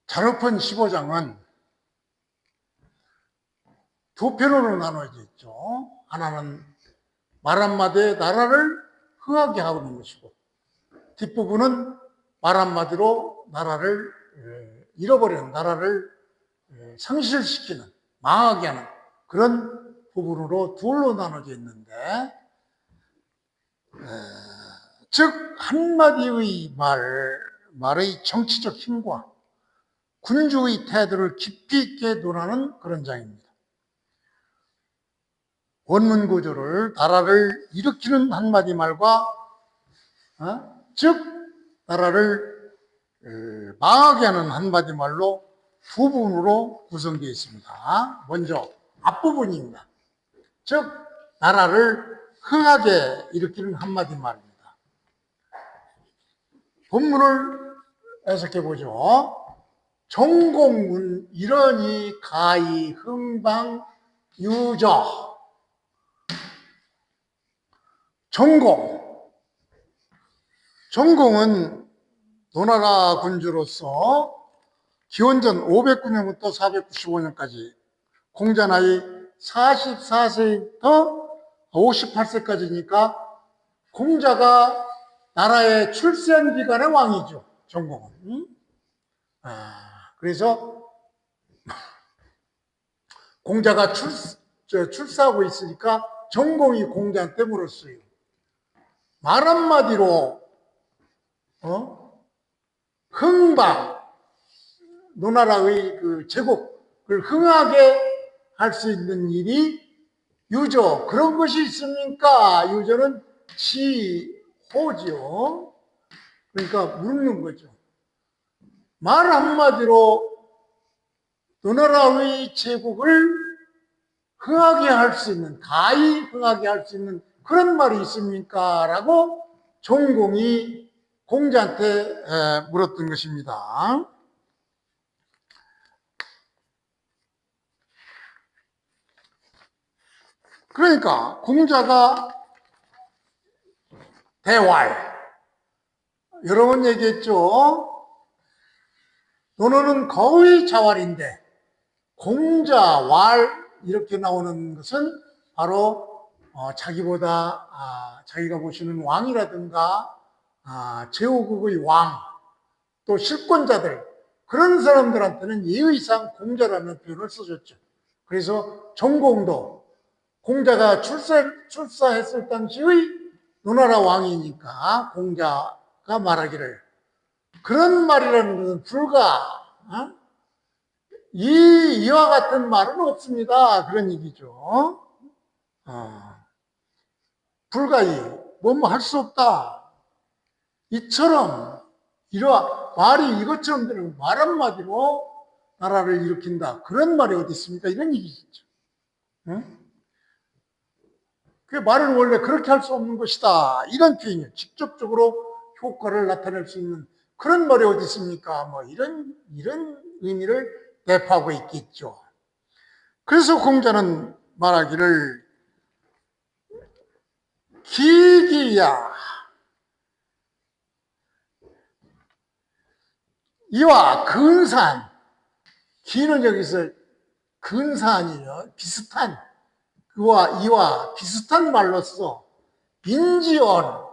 자르픈 15장은 두 편으로 나눠져 있죠. 하나는 말 한마디에 나라를 흥하게 하는 것이고, 뒷부분은 말 한마디로 나라를 잃어버리는, 나라를 상실시키는, 망하게 하는 그런 부분으로 둘로 나눠져 있는데, 즉 한마디의 말의 정치적 힘과 군주의 태도를 깊이 있게 논하는 그런 장입니다. 원문 구조를 나라를 일으키는 한마디 말과 즉 나라를 망하게 하는 한마디 말로 두 부분으로 구성되어 있습니다. 먼저 앞부분입니다. 즉 나라를 흥하게 일으키는 한마디 말입니다. 본문을 해석해 보죠. 종공문 이러니 가히 흥방 유저. 종공은 노나라 군주로서 기원전 509년부터 495년까지 공자 나이 44세부터 58세까지니까 공자가 나라의 출세한 기간의 왕이죠. 종공은. 그래서 공자가 출사하고 있으니까 종공이 공자한테 물었어요. 말 한마디로 흥방, 노나라의 그 제국을 흥하게 할 수 있는 일이 유저, 그런 것이 있습니까? 유저는 지호죠. 그러니까 묻는 거죠. 말 한마디로 노나라의 제국을 흥하게 할 수 있는, 가히 흥하게 할 수 있는 그런 말이 있습니까? 라고 종공이 공자한테 물었던 것입니다. 그러니까 공자가 대왈, 여러 번 얘기했죠. 논어는 거의 자왈인데 공자왈 이렇게 나오는 것은 바로 자기가 보시는 왕이라든가 제후국의 왕, 또 실권자들, 그런 사람들한테는 예의상 공자라는 표현을 써줬죠. 그래서 종공도 공자가 출사했을 당시의 노나라 왕이니까 공자가 말하기를 그런 말이라는 것은 불가 이와 같은 말은 없습니다. 그런 얘기죠. 불가이 뭐뭐 할 수 없다. 이처럼 말이 이것처럼 되는 말 한마디로 나라를 일으킨다. 그런 말이 어디 있습니까? 이런 얘기죠. 그 말은 원래 그렇게 할 수 없는 것이다. 이런 표현이에요. 직접적으로 효과를 나타낼 수 있는 그런 말이 어디 있습니까? 뭐 이런 의미를 내포하고 있겠죠. 그래서 공자는 말하기를 기기야 이와 근사한, 기는 여기서 근사한이요, 비슷한, 이와 비슷한 말로써 인지언,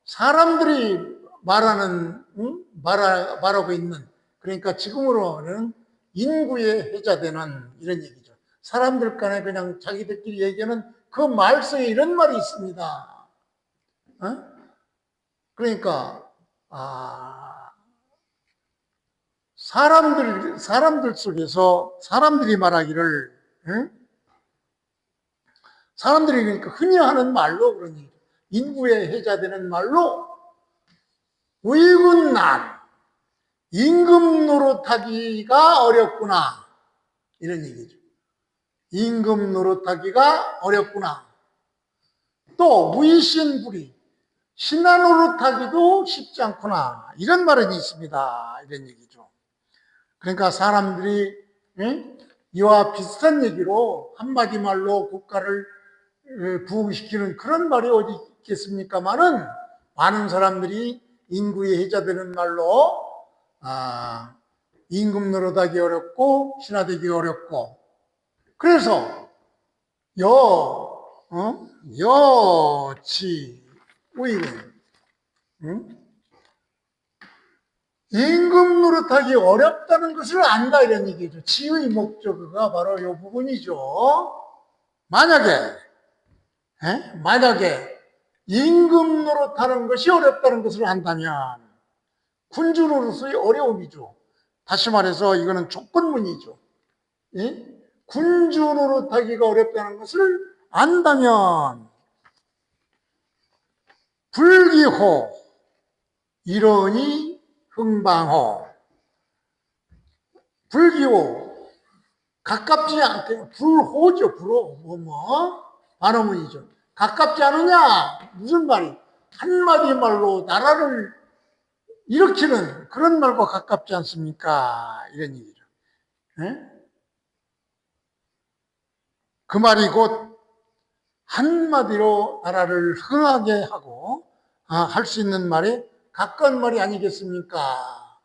사람들이 말하고 있는, 그러니까 지금으로는 인구에 해자되는 이런 얘기죠. 사람들 간에 그냥 자기들끼리 얘기하는 그 말 속에 이런 말이 있습니다. 그러니까 사람들 속에서 사람들이 말하기를, 사람들이 그러니까 흔히 하는 말로, 그러니 인구에 해자되는 말로 의군난, 임금 노릇하기가 어렵구나, 이런 얘기죠. 임금 노릇하기가 어렵구나. 또 무의신불이, 신하 노릇하기도 쉽지 않구나, 이런 말은 있습니다. 이런 얘기죠. 그러니까 사람들이 이와 비슷한 얘기로 한마디 말로 국가를 부흥시키는 그런 말이 어디 있겠습니까마는, 많은 사람들이 인구에 해자되는 말로 임금 노릇하기 어렵고 신하되기 어렵고 그래서 여치 우이는 임금 노릇하기 어렵다는 것을 안다 이런 얘기죠. 지의 목적어가 바로 이 부분이죠. 만약에 임금 노릇하는 것이 어렵다는 것을 안다면 군주로서의 어려움이죠. 다시 말해서 이거는 조건문이죠. 군주 노릇하기가 어렵다는 것을 안다면 불기호 이러니 흥방호 불기호 가깝지 않게 불호죠. 불호 반어문이죠. 가깝지 않으냐 무슨 말이 한마디 말로 나라를 일으키는 그런 말과 가깝지 않습니까? 이런 얘기죠. 그 말이 곧 한마디로 나라를 흥하게 하고 할 수 있는 말이 가까운 말이 아니겠습니까?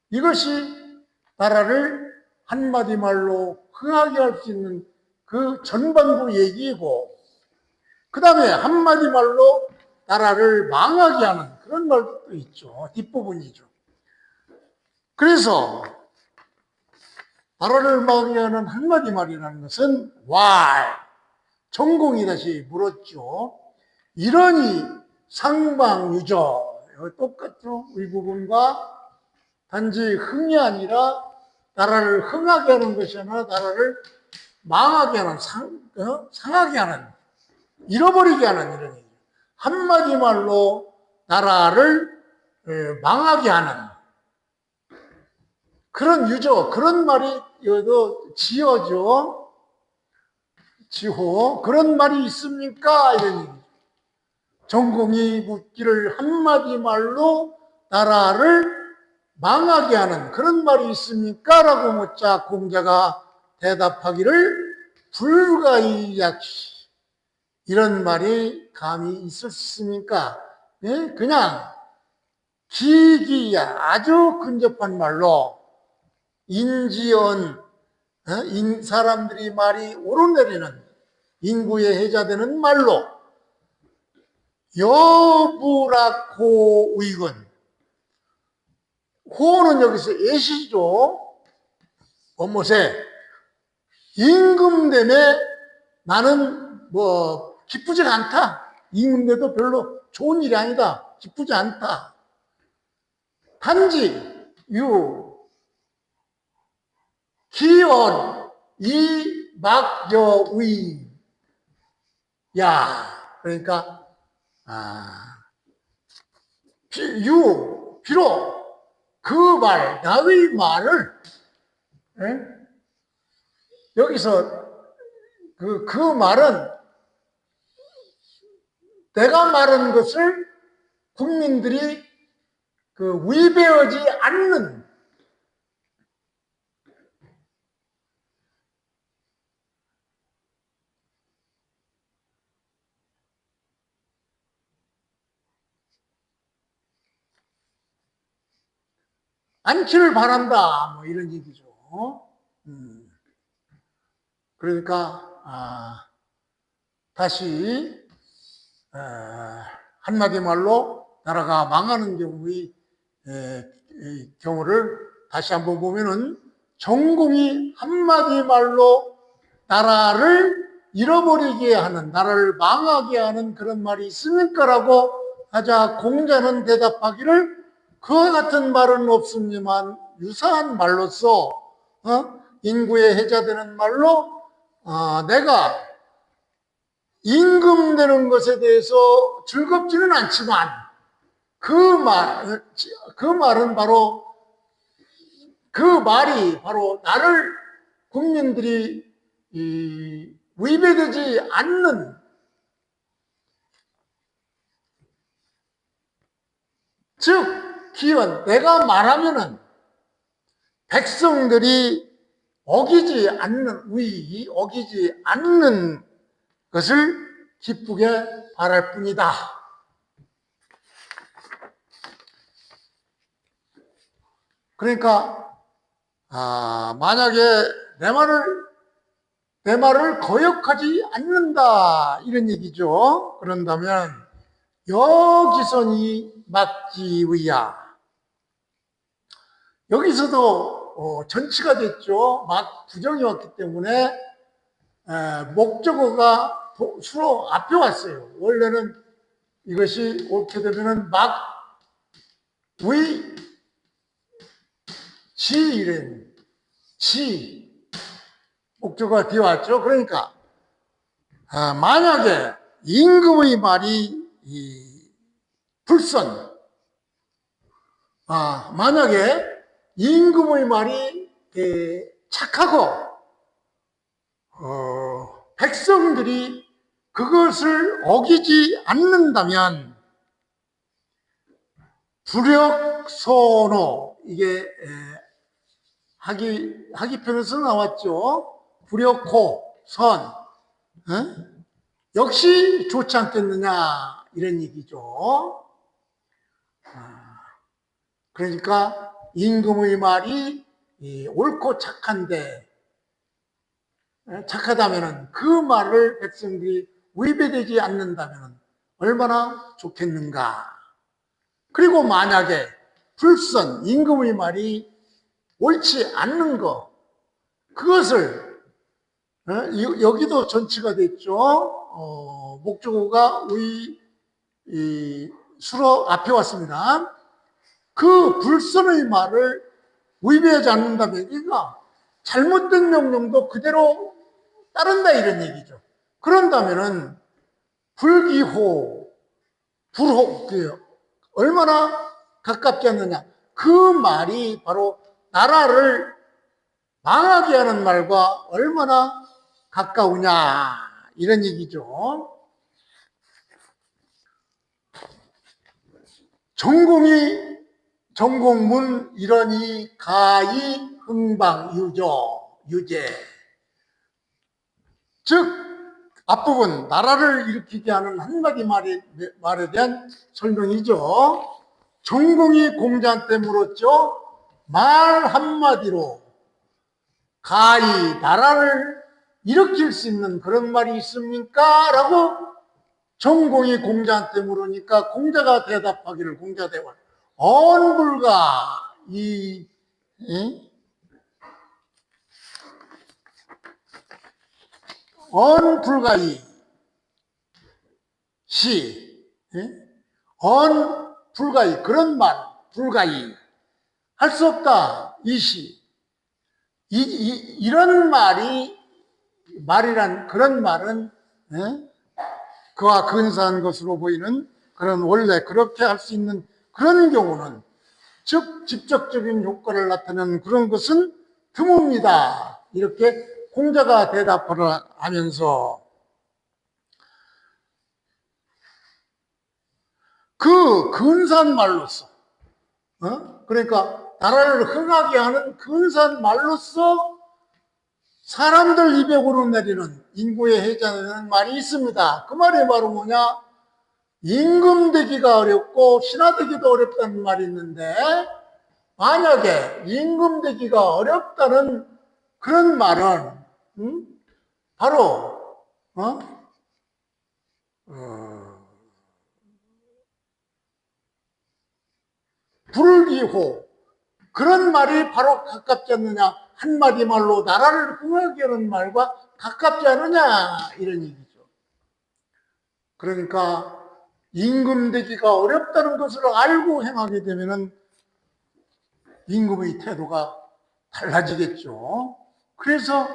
이것이 나라를 한마디 말로 흥하게 할 수 있는 그 전반부 얘기이고 그 다음에 한마디 말로 나라를 망하게 하는 그런 말도 있죠. 뒷부분이죠. 그래서 나라를 망하게 하는 한마디 말이라는 것은 전공이 다시 물었죠. 이러니 상방유저 똑같죠. 이 부분과 단지 흥이 아니라 나라를 흥하게 하는 것이 아니라 나라를 망하게 하는 상하게 하는 잃어버리게 하는 이런 얘기. 한마디 말로 나라를 망하게 하는 그런 유저 그런 말이 여기도 지어죠. 지호 그런 말이 있습니까? 이런 얘기. 전공이 묻기를 한마디 말로 나라를 망하게 하는 그런 말이 있습니까? 라고 묻자 공자가 대답하기를 불가이약시 이런 말이 감히 있을 수 있습니까? 그냥 기기야 아주 근접한 말로 인지언 사람들이 말이 오르내리는 인구에 해자되는 말로 여부라코 의건 호는 여기서 예시죠. 엄못에 임금 때문에 나는 기쁘지가 않다. 임금돼도 별로 좋은 일이 아니다. 기쁘지 않다. 단지 기원 이막여의 그러니까 비록 그 말 나의 말을 여기서 그 말은 내가 말한 것을 국민들이 위배하지 않는 않기를 바란다. 이런 얘기죠. 그러니까 다시 한마디 말로 나라가 망하는 경우를 다시 한번 보면은 전공이 한마디 말로 나라를 잃어버리게 하는 나라를 망하게 하는 그런 말이 있습니까? 라고 하자 공자는 대답하기를 그와 같은 말은 없습니만 유사한 말로서 인구에 해자되는 말로 내가 임금되는 것에 대해서 즐겁지는 않지만 그 말은 바로 그 말이 바로 나를 국민들이 위배되지 않는 즉 기원 내가 말하면은 백성들이 어기지 않는 것을 기쁘게 바랄 뿐이다. 그러니까 만약에 내 말을 거역하지 않는다 이런 얘기죠. 그런다면 여기서니 막지의야. 여기서도 전치가 됐죠. 막 부정이 왔기 때문에 목적어가 수로 앞에 왔어요. 원래는 이것이 옳게 되면은 막의 지 이런 지 목적어가 뒤에 왔죠. 그러니까 만약에 임금의 말이 불선 만약에 임금의 말이 착하고 백성들이 그것을 어기지 않는다면 불역선호 이게 하기편에서 나왔죠. 불역호 선 역시 좋지 않겠느냐 이런 얘기죠. 그러니까 임금의 말이 옳고 착한데 착하다면은 그 말을 백성들이 위배되지 않는다면 얼마나 좋겠는가. 그리고 만약에 불선 임금의 말이 옳지 않는 것 그것을 여기도 전치가 됐죠. 목적어가 수로 앞에 왔습니다. 그 불선의 말을 위배하지 않는다면 그러니까 잘못된 명령도 그대로 따른다 이런 얘기죠. 그런다면은 불기호, 불호 얼마나 가깝지 않느냐. 그 말이 바로 나라를 망하게 하는 말과 얼마나 가까우냐 이런 얘기죠. 전공문 이러니 가히 흥방 유제 즉 앞부분 나라를 일으키게 하는 한마디 말에 대한 설명이죠. 전공이 공자한테 물었죠. 말 한마디로 가히 나라를 일으킬 수 있는 그런 말이 있습니까? 라고 전공이 공자한테 물으니까 공자가 대답하기를 공자대왕 언불가 언불가이 언불가이 그런 말 불가이 할 수 없다 이런 말이란 그런 말은 그와 근사한 것으로 보이는 그런 원래 그렇게 할 수 있는 그런 경우는 즉 직접적인 효과를 나타내는 그런 것은 드뭅니다. 이렇게 공자가 대답을 하면서 그 근사한 말로서 그러니까 나라를 흥하게 하는 근사한 말로서 사람들 입에 오르내리는 인고에 해자되는 말이 있습니다. 그 말이 바로 뭐냐? 임금 되기가 어렵고 신하 되기도 어렵다는 말이 있는데 만약에 임금 되기가 어렵다는 그런 말은 바로 불기호 그런 말이 바로 가깝지 않느냐. 한마디 말로 나라를 흥하게 하는 말과 가깝지 않느냐 이런 얘기죠. 그러니까 임금 되기가 어렵다는 것을 알고 행하게 되면은 임금의 태도가 달라지겠죠. 그래서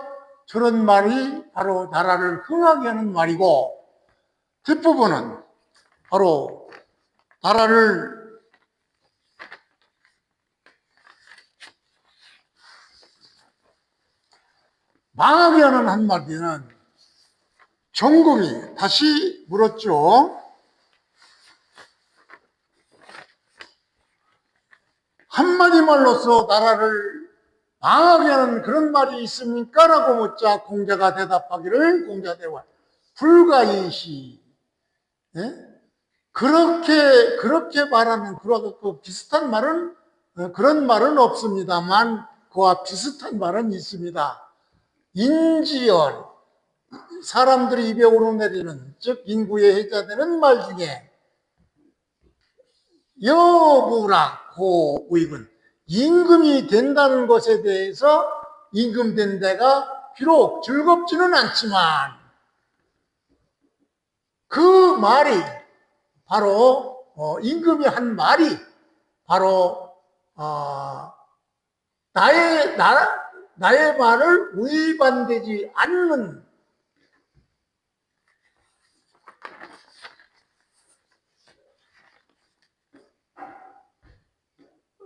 저런 말이 바로 나라를 흥하게 하는 말이고 뒷부분은 바로 나라를 망하게 하는 한마디는 전공이 다시 물었죠. 한마디 말로써 나라를 망하게 하는 그런 말이 있습니까? 라고 묻자 공자가 대답하기를 공자대왕 불가이시 그렇게 말하는 그 비슷한 말은 그런 말은 없습니다만 그와 비슷한 말은 있습니다. 인지연, 사람들이 입에 오르내리는, 즉 인구에 해자되는 말 중에 여부락고의군, 임금이 된다는 것에 대해서 임금된 데가 비록 즐겁지는 않지만 그 말이 바로 임금이 한 말이 바로 나의 말을 위반되지 않는,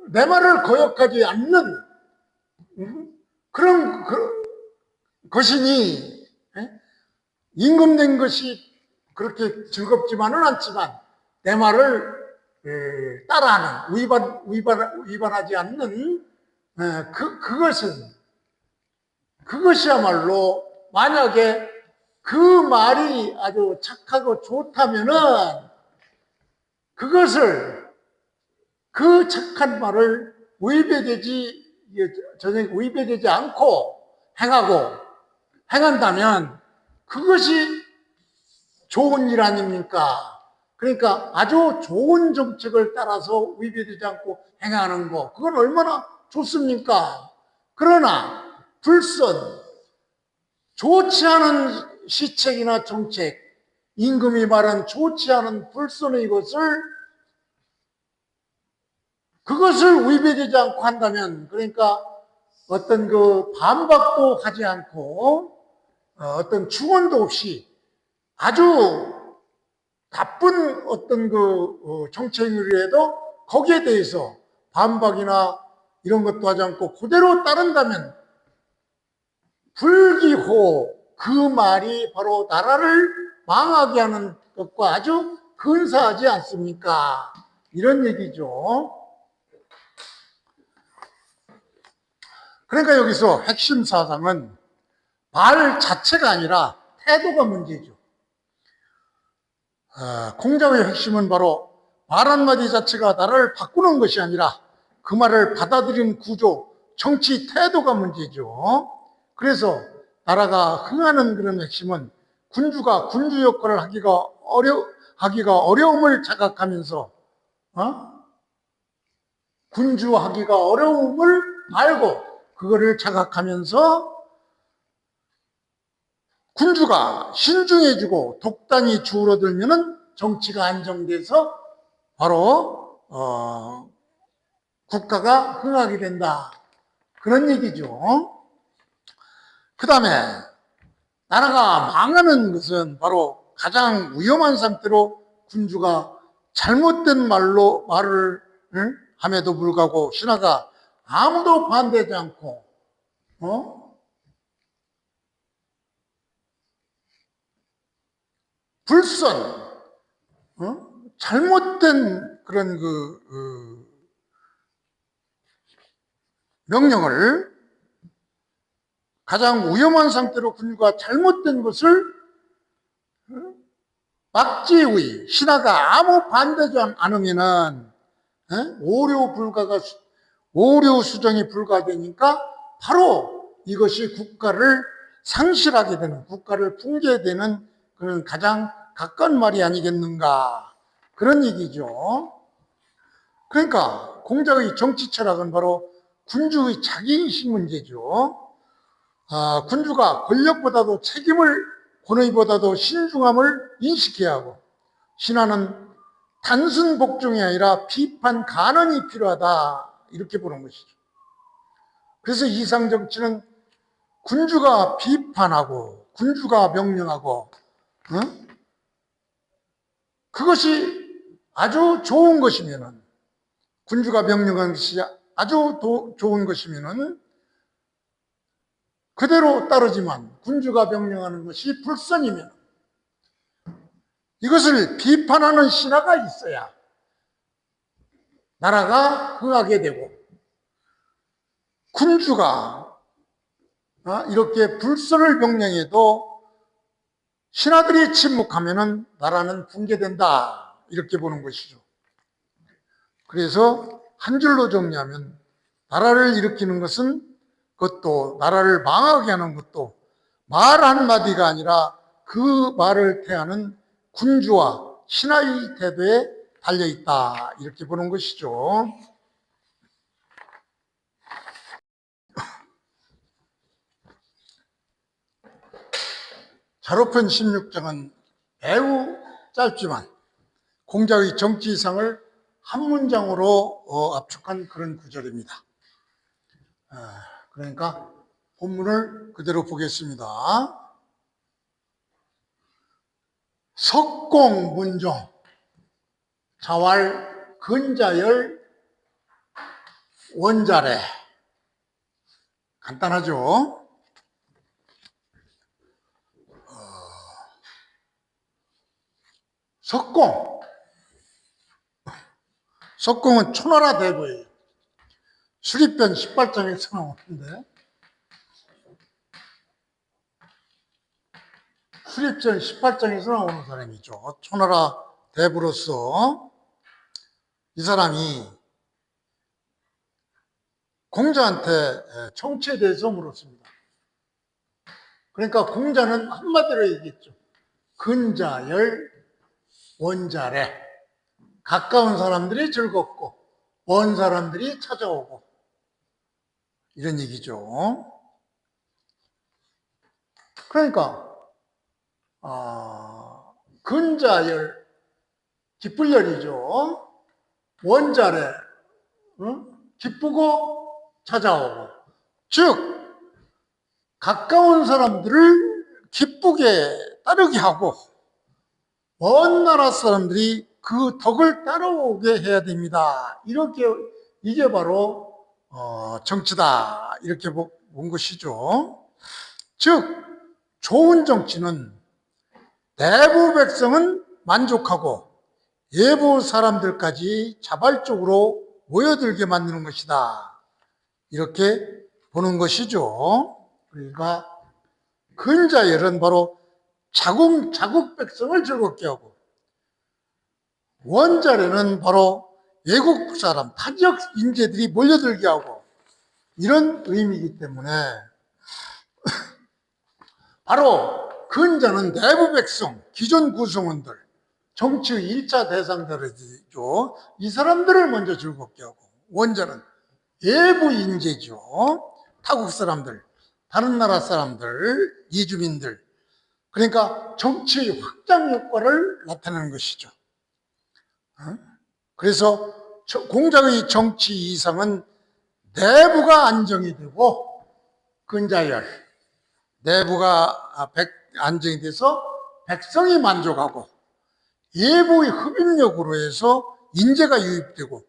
내 말을 거역하지 않는 그런 것이니, 임금된 것이 그렇게 즐겁지만은 않지만 내 말을 따라하는, 위반하지 않는 그것이야말로, 만약에 그 말이 아주 착하고 좋다면은 그 착한 말을 전혀 위배되지 않고 행한다면 그것이 좋은 일 아닙니까? 그러니까 아주 좋은 정책을 따라서 위배되지 않고 행하는 거, 그건 얼마나 좋습니까? 그러나 불선, 좋지 않은 시책이나 정책, 임금이 말한 좋지 않은 불선의 그것을 위배되지 않고 한다면, 그러니까 어떤 반박도 하지 않고 어떤 충언도 없이 아주 나쁜 어떤 정책이라도 거기에 대해서 반박이나 이런 것도 하지 않고 그대로 따른다면 불기호, 그 말이 바로 나라를 망하게 하는 것과 아주 근사하지 않습니까? 이런 얘기죠. 그러니까 여기서 핵심 사상은 말 자체가 아니라 태도가 문제죠. 공자의 핵심은 바로 말 한마디 자체가 나라를 바꾸는 것이 아니라 그 말을 받아들이는 구조, 정치 태도가 문제죠. 그래서 나라가 흥하는 그런 핵심은 군주가 군주 역할을 하기가 어려움을 자각하면서, 군주하기가 어려움을 알고 그거를 자각하면서 군주가 신중해지고 독단이 줄어들면은 정치가 안정돼서 바로 국가가 흥하게 된다, 그런 얘기죠. 그 다음에 나라가 망하는 것은 바로 가장 위험한 상태로 군주가 잘못된 말을 함에도 불구하고 신하가 아무도 반대하지 않고 불선, 잘못된 그런 명령을, 가장 위험한 상태로 군주가 잘못된 것을 막지의 신하가 아무 반대하지 않으면은 오류 수정이 불가되니까 바로 이것이 국가를 상실하게 되는, 국가를 붕괴되는 그런 가장 가까운 말이 아니겠는가, 그런 얘기죠. 그러니까 공자의 정치 철학은 바로 군주의 자기인식 문제죠. 군주가 권력보다도 책임을, 권위보다도 신중함을 인식해야 하고, 신하는 단순 복종이 아니라 비판 간언이 필요하다, 이렇게 보는 것이죠. 그래서 이상정치는 군주가 비판하고 군주가 명령하고 그것이 아주 좋은 것이면은, 군주가 명령하는 것이 아주 좋은 것이면은 그대로 따르지만 군주가 명령하는 것이 불선이면 이것을 비판하는 신하가 있어야 나라가 흥하게 되고, 군주가 이렇게 불선을 명령해도 신하들이 침묵하면은 나라는 붕괴된다, 이렇게 보는 것이죠. 그래서 한 줄로 정리하면 나라를 일으키는 것은 그것도 나라를 망하게 하는 것도 말 한마디가 아니라 그 말을 태하는 군주와 신하의 태도에 달려있다 이렇게 보는 것이죠. 자로편 16장은 매우 짧지만 공자의 정치이상을 한 문장으로 압축한 그런 구절입니다. 그러니까 본문을 그대로 보겠습니다. 석공문종 자왈 근자열 원자래. 간단하죠? 석공은 초나라 대부예요. 수립변 18장에서 나오는데 수립전 18장에서 나오는 사람이죠. 초나라 대부로서 이 사람이 공자한테 정치에 대해서 물었습니다. 그러니까 공자는 한마디로 얘기했죠. 근자열 원자래. 가까운 사람들이 즐겁고 먼 사람들이 찾아오고 이런 얘기죠. 그러니까 근자열 기쁠 열이죠. 원자래 기쁘고 찾아오고 즉 가까운 사람들을 기쁘게 따르게 하고 먼 나라 사람들이 그 덕을 따라오게 해야 됩니다. 이게 바로 정치다 이렇게 본 것이죠. 즉 좋은 정치는 내부 백성은 만족하고 외부 사람들까지 자발적으로 모여들게 만드는 것이다 이렇게 보는 것이죠. 그러니까 근자열은 바로 자국 백성을 즐겁게 하고 원자래는 바로 외국 사람, 타지역 인재들이 몰려들게 하고 이런 의미이기 때문에 바로 근자는 내부 백성, 기존 구성원들, 정치의 1차 대상들이죠. 이 사람들을 먼저 즐겁게 하고 원자는 외부 인재죠. 타국 사람들, 다른 나라 사람들, 이주민들 그러니까 정치의 확장 효과를 나타내는 것이죠. 그래서 공자의 정치 이상은 내부가 안정이 되고 근자열 내부가 안정이 돼서 백성이 만족하고 외부의 흡입력으로 해서 인재가 유입되고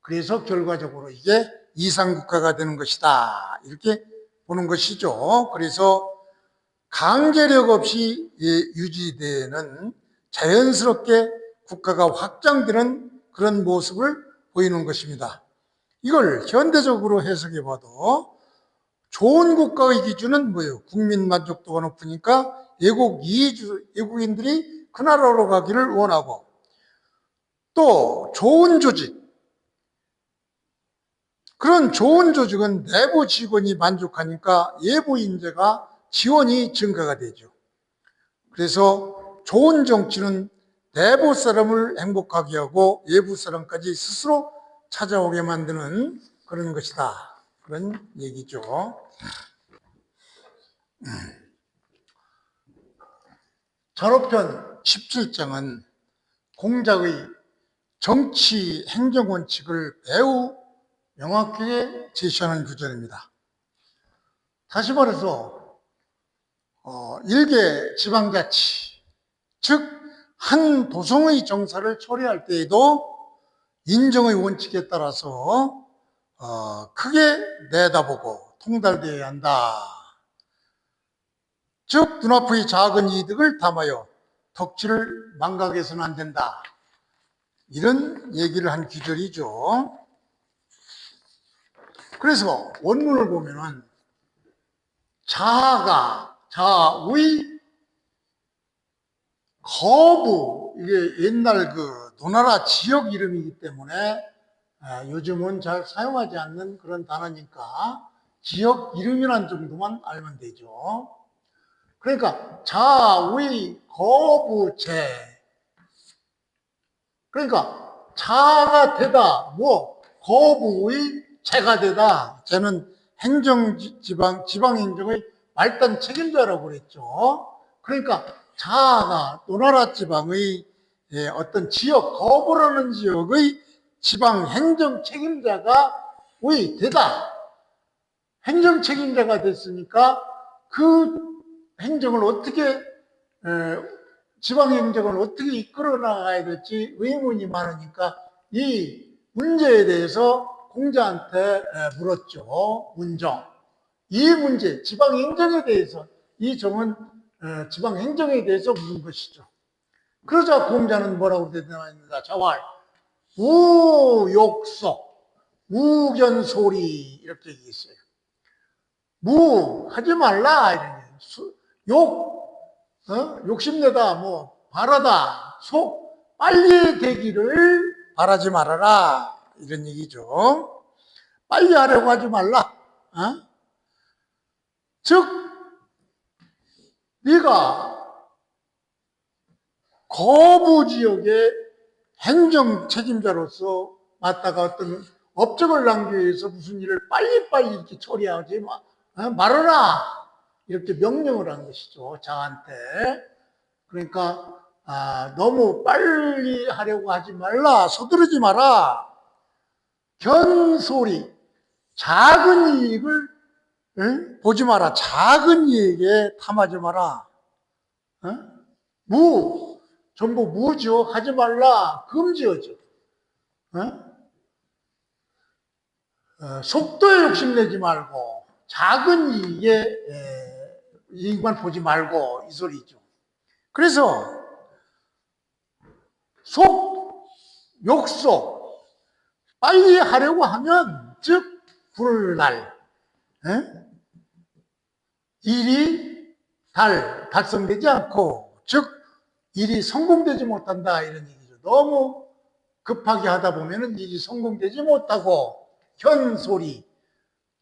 그래서 결과적으로 이게 이상국가가 되는 것이다 이렇게 보는 것이죠. 그래서 강제력 없이 유지되는 자연스럽게 국가가 확장되는 그런 모습을 보이는 것입니다. 이걸 현대적으로 해석해 봐도 좋은 국가의 기준은 뭐예요? 국민 만족도가 높으니까 외국인들이 그 나라로 가기를 원하고 또 좋은 조직 그런 좋은 조직은 내부 직원이 만족하니까 외부 인재가 지원이 증가가 되죠. 그래서 좋은 정치는 내부 사람을 행복하게 하고 외부 사람까지 스스로 찾아오게 만드는 그런 것이다. 그런 얘기죠. 자로편 17장은 공자의 정치 행정 원칙을 매우 명확하게 제시하는 구절입니다. 다시 말해서 일개 지방자치, 즉 한 도성의 정사를 처리할 때에도 인정의 원칙에 따라서 크게 내다보고 통달되어야 한다. 즉 눈앞의 작은 이득을 담아여 덕지를 망각해서는 안 된다. 이런 얘기를 한 구절이죠. 그래서 원문을 보면은 자의 거부, 이게 옛날 그 노나라 지역 이름이기 때문에 요즘은 잘 사용하지 않는 그런 단어니까 지역 이름이란 정도만 알면 되죠. 그러니까 자의 거부체. 그러니까 자가 되다, 뭐 거부의 체가 되다. 쟤는 지방행정의 말단 책임자라고 그랬죠. 그러니까 자아가 노나라 지방의 어떤 지역, 거부라는 지역의 지방행정 책임자가 되다. 행정 책임자가 됐으니까 그 행정을 어떻게 지방행정을 어떻게 이끌어 나가야 될지 의문이 많으니까 이 문제에 대해서 공자한테 물었죠. 문정. 이 문제, 지방행정에 대해서, 이 정은 지방행정에 대해서 묻는 것이죠. 그러자 공자는 뭐라고 대답합니다. 자왈, 우욕속, 우견소리 이렇게 얘기했어요. 하지 말라 이런 욕심내다, 뭐 바라다, 속 빨리 되기를 바라지 말아라 이런 얘기죠. 빨리 하려고 하지 말라. 즉 네가 거부 지역의 행정 책임자로서 맡다가 어떤 업적을 남기기 위해서 무슨 일을 빨리빨리 이렇게 처리하지 말아라 이렇게 명령을 한 것이죠. 자한테. 그러니까 너무 빨리 하려고 하지 말라. 서두르지 마라. 견소리, 작은 이익을 보지 마라. 작은 이익에 탐하지 마라. 전부 무죠. 하지 말라. 금지어죠. 속도에 욕심내지 말고 작은 이익만 보지 말고 이 소리죠. 그래서 욕속 빨리 하려고 하면 즉 불날 일이 달성되지 않고 즉 일이 성공되지 못한다 이런 얘기죠. 너무 급하게 하다 보면 일이 성공되지 못하고 견소리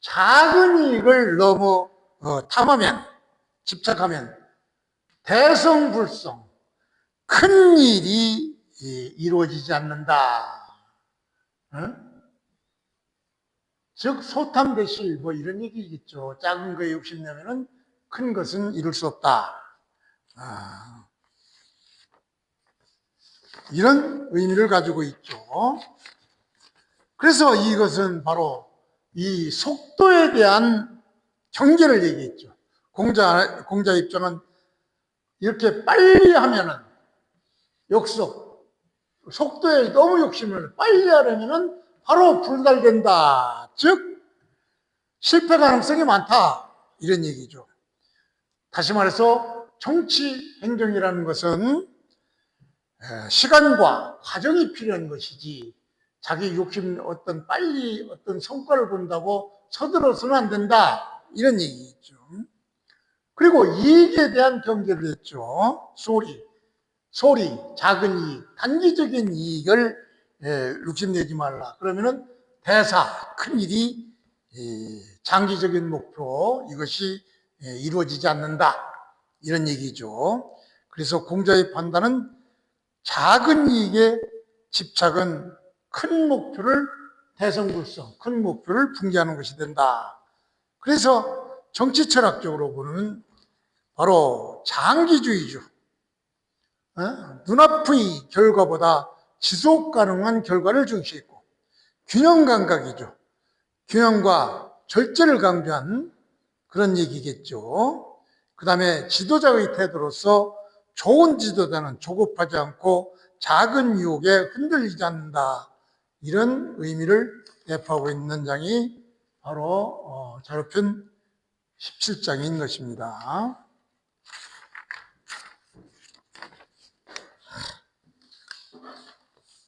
작은 이익을 너무 탐하면 집착하면 대성불성 큰 일이 이루어지지 않는다. 즉 소탐대실 뭐 이런 얘기겠죠. 작은 거에 욕심내면 큰 것은 이룰 수 없다. 이런 의미를 가지고 있죠. 그래서 이것은 바로 이 속도에 대한 경계를 얘기했죠. 공자 입장은 이렇게 빨리 하면은 속도에 너무 욕심을 빨리 하려면은 바로 불달된다. 즉 실패 가능성이 많다. 이런 얘기죠. 다시 말해서 정치 행정이라는 것은 시간과 과정이 필요한 것이지 자기 욕심 빨리 어떤 성과를 본다고 서둘러서는 안 된다. 이런 얘기죠. 그리고 이익에 대한 경계를 했죠. 소리, 작은 이익, 단기적인 이익을 욕심내지 말라. 그러면은 큰 일이 장기적인 목표 이것이 이루어지지 않는다. 이런 얘기죠. 그래서 공자의 판단은 작은 이익에 집착은 큰 목표를 큰 목표를 붕괴하는 것이 된다. 그래서 정치 철학적으로 보는 바로 장기주의죠. 눈앞의 결과보다 지속 가능한 결과를 중시했고 균형 감각이죠. 균형과 절제를 강조한 그런 얘기겠죠. 그 다음에 지도자의 태도로서 좋은 지도자는 조급하지 않고 작은 유혹에 흔들리지 않는다. 이런 의미를 내포하고 있는 장이 바로 자료편 17장인 것입니다.